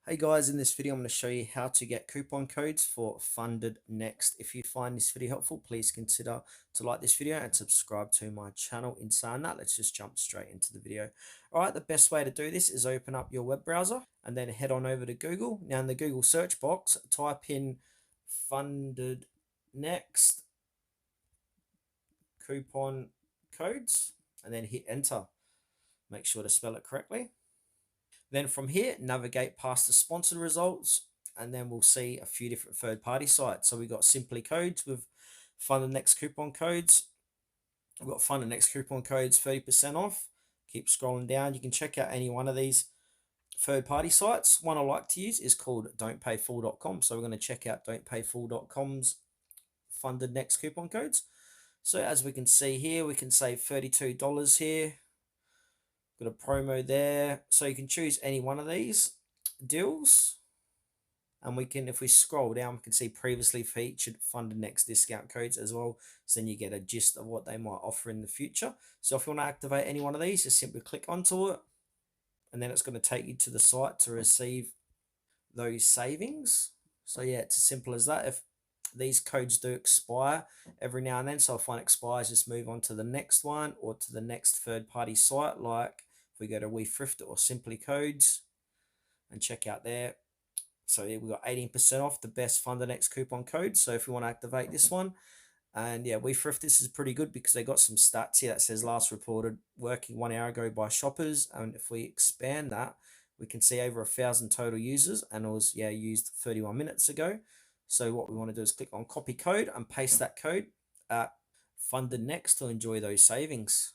Hey guys, in this video I'm going to show you how to get coupon codes for FundedNext. If you find this video helpful, please consider to like this video and subscribe to my channel. In saying that, let's just jump straight into the video. Alright, the best way to do this is open up your web browser and then head on over to Google. Now in the Google search box, type in FundedNext coupon codes and then hit enter. Make sure to spell it correctly. Then from here, navigate past the sponsored results, and then we'll see a few different third-party sites. So we've got Simply Codes with FundedNext coupon codes. We've got FundedNext coupon codes 30% off. Keep scrolling down. You can check out any one of these third-party sites. One I like to use is called don'tpayfull.com. So we're going to check out don'tpayfull.com's FundedNext coupon codes. So as we can see here, we can save $32 here. Got a promo there, so you can choose any one of these deals, and we can, if we scroll down, we can see previously featured FundedNext discount codes as well, so then you get a gist of what they might offer in the future. So if you want to activate any one of these, just simply click onto it, and then it's going to take you to the site to receive those savings. So yeah, it's as simple as that. If these codes do expire every now and then, so if one expires, just move on to the next one or to the next third-party site. Like if we go to WeThrift or Simply Codes and check out there, so yeah, we got 18% off, the best FundedNext coupon code. So if you want to activate this one, and yeah, WeThrift, this is pretty good because they got some stats here that says last reported working 1 hour ago by shoppers, and if we expand that, we can see over 1,000 total users, and it was used 31 minutes ago. So what we want to do is click on copy code and paste that code at FundedNext to enjoy those savings.